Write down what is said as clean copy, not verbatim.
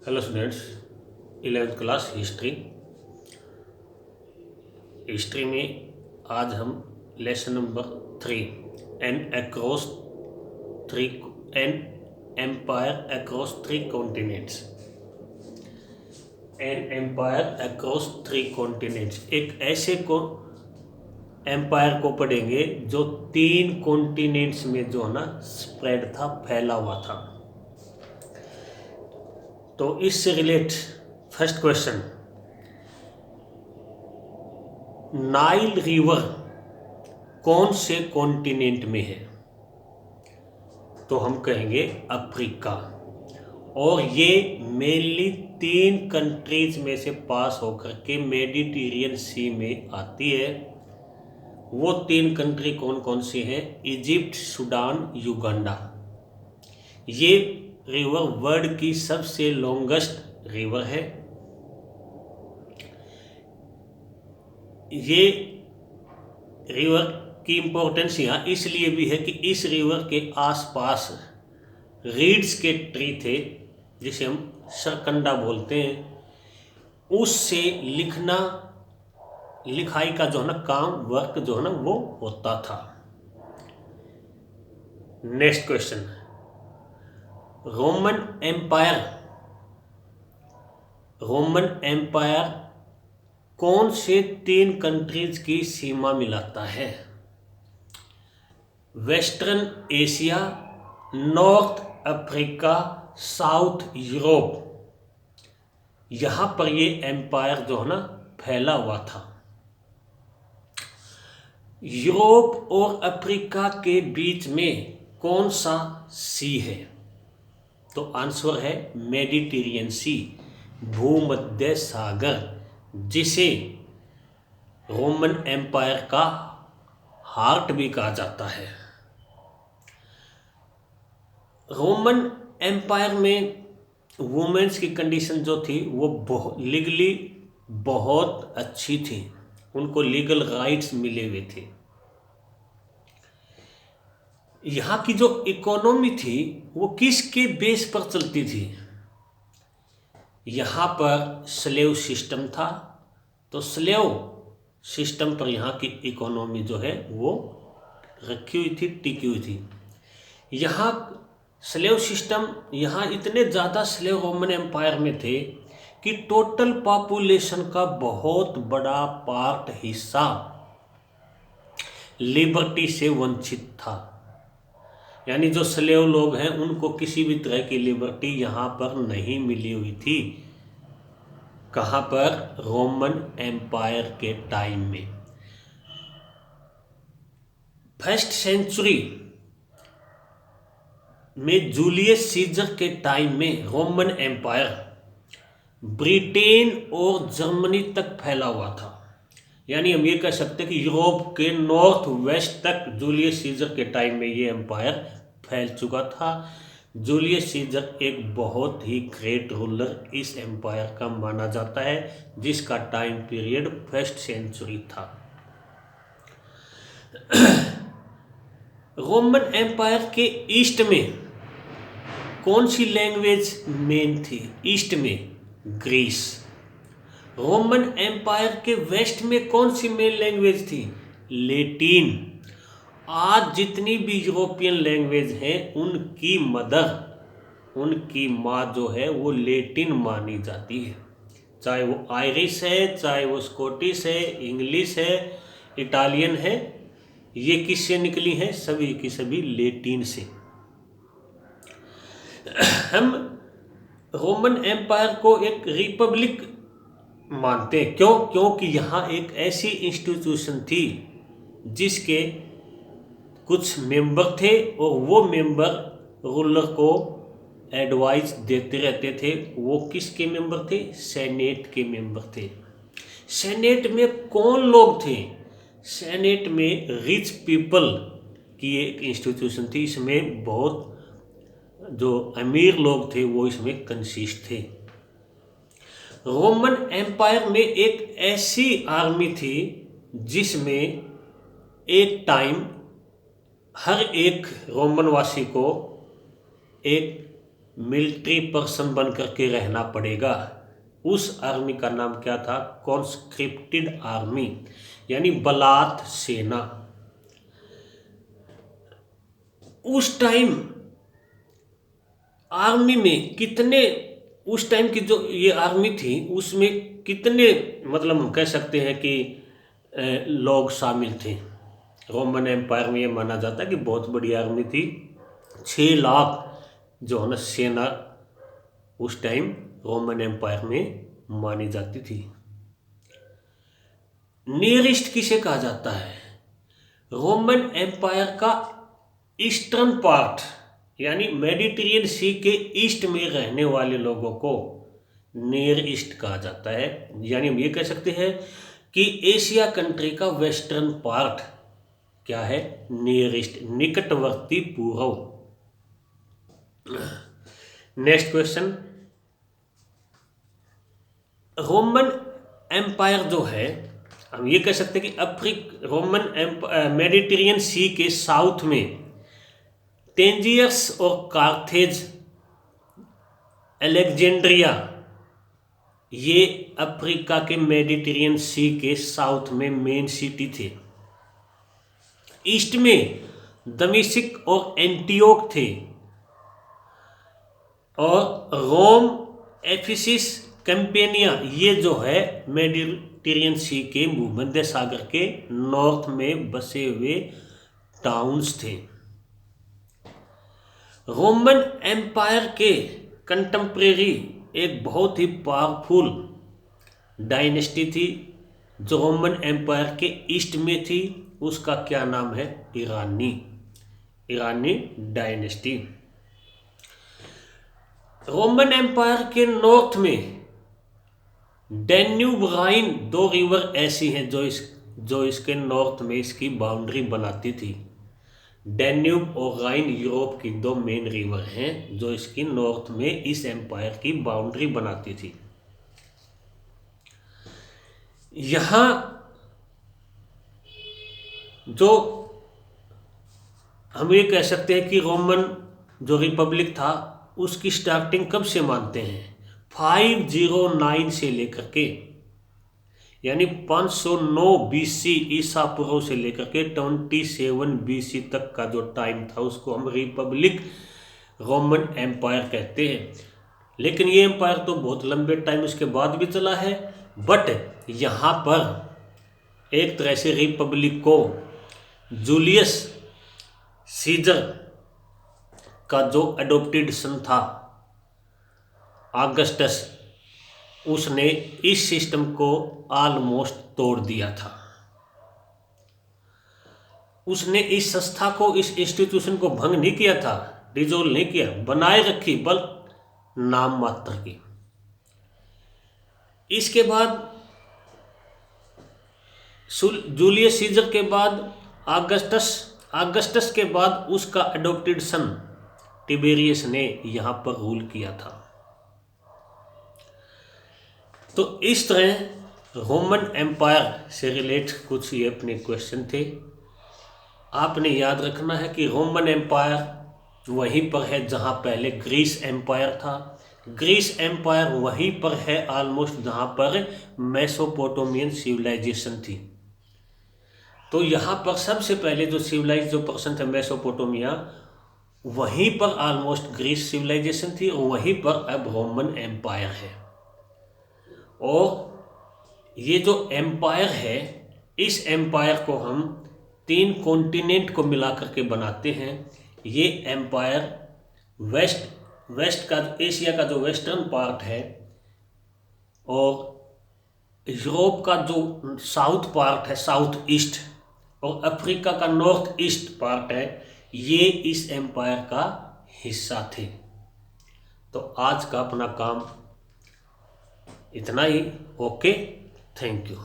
Hello students, 11th class history. History में आज हम lesson number 3 an across three an empire across three continents an empire across three continents एक ऐसे को empire को पढ़ेंगे जो 3 कॉन्टिनेंट्स में जो है ना स्प्रेड था, फैला हुआ था। तो इससे relate first question, Nile river कौन से कॉन्टिनेंट में है? तो हम कहेंगे अफ्रीका। और ये मेनली 3 कंट्रीज में से पास होकर के मेडिटेरियन सी में आती है। वो 3 कंट्री कौन कौन सी हैं? Egypt, Sudan, Uganda. ये रिवर वर्ल्ड की सबसे लॉन्गेस्ट रिवर है। ये रिवर की इम्पोर्टेंस यहाँ इसलिए भी है कि इस रिवर के आसपास रीड्स के ट्री थे, जिसे हम सरकंडा बोलते हैं। उससे लिखाई का जो है ना काम, वर्क जो है ना वो होता था। नेक्स्ट क्वेश्चन, रोमन एम्पायर कौन से 3 कंट्रीज की सीमा मिलाता है? Western Asia, north Africa, south Europe. यहां पर ये एम्पायर जो है ना फैला हुआ था। यूरोप और अफ्रीका के बीच में कौन सा सी है? तो आंसर है मेडिटेरियन सी, भूमध्य सागर, जिसे रोमन एम्पायर का हार्ट भी कहा जाता है। रोमन एम्पायर में वुमेन्स की कंडीशन जो थी वो लीगली बहुत अच्छी थी। उनको लीगल राइट्स मिले हुए थे। यहाँ की जो इकोनॉमी थी वो किसके बेस पर चलती थी? यहाँ पर स्लेव सिस्टम था। तो स्लेव सिस्टम पर यहाँ की इकोनॉमी जो है वो रखी हुई थी, टिकी हुई थी। यहाँ स्लेव सिस्टम, यहाँ इतने ज़्यादा स्लेव रोमन एम्पायर में थे कि टोटल पॉपुलेशन का बहुत बड़ा पार्ट हिस्सा लिबर्टी से वंचित था। यानी जो स्लेव लोग हैं उनको किसी भी तरह की लिबर्टी यहाँ पर नहीं मिली हुई थी। कहाँ पर? रोमन एम्पायर के टाइम में। फर्स्ट सेंचुरी में जूलियस सीजर के टाइम में रोमन एम्पायर ब्रिटेन और जर्मनी तक फैला हुआ था। यानी हम ये कह सकते हैं कि यूरोप के नॉर्थ वेस्ट तक जूलियस सीजर के टाइम में ये एम्पायर फैल चुका था। जूलियस सीजर एक बहुत ही ग्रेट रूलर इस एम्पायर का माना जाता है, जिसका टाइम पीरियड फर्स्ट सेंचुरी था। रोमन एम्पायर के ईस्ट में कौन सी लैंग्वेज मेन थी? ईस्ट में ग्रीस। रोमन एम्पायर के वेस्ट में कौन सी मेन लैंग्वेज थी? लैटिन। आज जितनी भी यूरोपियन लैंग्वेज हैं उनकी उनकी माँ जो है वो लैटिन मानी जाती है। चाहे वो आयरिश है, चाहे वो स्कॉटिश है, इंग्लिश है, इटालियन है, ये किससे निकली हैं? सभी की सभी लैटिन से। हम रोमन एम्पायर को एक रिपब्लिक मानते हैं। क्यों? क्योंकि यहाँ एक ऐसी इंस्टीट्यूशन थी जिसके कुछ मेंबर थे और वो मेंबर रूलर को एडवाइस देते रहते थे। वो किसके मेंबर थे? सेनेट के मेंबर थे। सेनेट में कौन लोग थे? सेनेट में रिच पीपल की एक इंस्टीट्यूशन थी। इसमें बहुत जो अमीर लोग थे वो इसमें कंसिस्ट थे। रोमन एम्पायर में एक ऐसी आर्मी थी जिसमें एक टाइम हर एक रोमन वासी को एक मिलिट्री पर्सन बन करके रहना पड़ेगा। उस आर्मी का नाम क्या था? कॉन्स्क्रिप्टेड आर्मी, यानी बलात सेना। उस टाइम आर्मी में कितने, उस टाइम की जो ये आर्मी थी उसमें कितने, मतलब हम कह सकते हैं कि लोग शामिल थे। रोमन एम्पायर में ये माना जाता है कि बहुत बड़ी आर्मी थी। 6 लाख जो है ना सेना उस टाइम रोमन एम्पायर में मानी जाती थी। नियरेस्ट किसे कहा जाता है? रोमन एम्पायर का ईस्टर्न पार्ट, यानी मेडिटेरियन सी के ईस्ट में रहने वाले लोगों को नियर ईस्ट कहा जाता है। यानी हम ये कह सकते हैं कि एशिया कंट्री का वेस्टर्न पार्ट क्या है? नियर ईस्ट, निकटवर्ती पूर्व। नेक्स्ट क्वेश्चन, रोमन एम्पायर जो है, हम ये कह सकते हैं कि रोमन मेडिटेरियन सी के साउथ में टेंजियर्स और कार्थेज, अलेक्जेंड्रिया, ये अफ्रीका के मेडिटेरियन सी के साउथ में मेन सिटी थे। ईस्ट में दमिश्क और एंटियोक थे, और रोम, एफिसिस, कैंपेनिया, ये जो है मेडिटेरियन सी के भूमध्य सागर के नॉर्थ में बसे हुए टाउन्स थे। रोमन एम्पायर के कंटेम्प्रेरी एक बहुत ही पावरफुल डायनेस्टी थी जो रोमन एम्पायर के ईस्ट में थी। उसका क्या नाम है? ईरानी डायनेस्टी। रोमन एम्पायर के नॉर्थ में डैन्यूब, राइन, 2 रिवर ऐसी हैं जो इसके नॉर्थ में इसकी बाउंड्री बनाती थी। डैन्यूब और राइन यूरोप की 2 मेन रिवर हैं जो इसकी नॉर्थ में इस एम्पायर की बाउंड्री बनाती थी। यहाँ जो हम ये कह सकते हैं कि रोमन जो रिपब्लिक था उसकी स्टार्टिंग कब से मानते हैं? 509 से लेकर के, यानी 509 BC ईसा पूर्व से लेकर के 27 BC तक का जो टाइम था उसको हम रिपब्लिक रोमन एम्पायर कहते हैं। लेकिन ये एम्पायर तो बहुत लंबे टाइम उसके बाद भी चला है, बट यहाँ पर एक तरह से रिपब्लिक को जूलियस सीजर का जो अडॉप्टेड सन था ऑगस्टस, उसने इस सिस्टम को ऑलमोस्ट तोड़ दिया था। उसने इस संस्था को, इस इंस्टीट्यूशन को भंग नहीं किया था, डिसॉल्व नहीं किया, बनाए रखी, बल नाम मात्र की। इसके बाद जूलियस सीजर के बाद ऑगस्टस के बाद उसका अडॉप्टेड सन टिबेरियस ने यहाँ पर रूल किया था। तो इस तरह रोमन एम्पायर से रिलेट कुछ ये अपने क्वेश्चन थे। आपने याद रखना है कि रोमन एम्पायर वहीं पर है जहाँ पहले ग्रीस एम्पायर था। ग्रीस एम्पायर वहीं पर है ऑलमोस्ट जहाँ पर मेसोपोटामियन सिविलाइजेशन थी। तो यहाँ पर सबसे पहले जो सिविलाइज जो पर्सन थे मेसोपोटामिया, वहीं पर ऑलमोस्ट ग्रीस सिविलाइजेशन थी और वहीं पर अब रोमन एम्पायर है। और ये जो एम्पायर है, इस एम्पायर को हम 3 कॉन्टिनेंट को मिलाकर के बनाते हैं। ये एम्पायर वेस्ट का, एशिया का जो वेस्टर्न पार्ट है, और यूरोप का जो साउथ पार्ट है, साउथ ईस्ट, और अफ्रीका का नॉर्थ ईस्ट पार्ट है, ये इस एम्पायर का हिस्सा थे। तो आज का अपना काम इतना ही। Okay, thank you.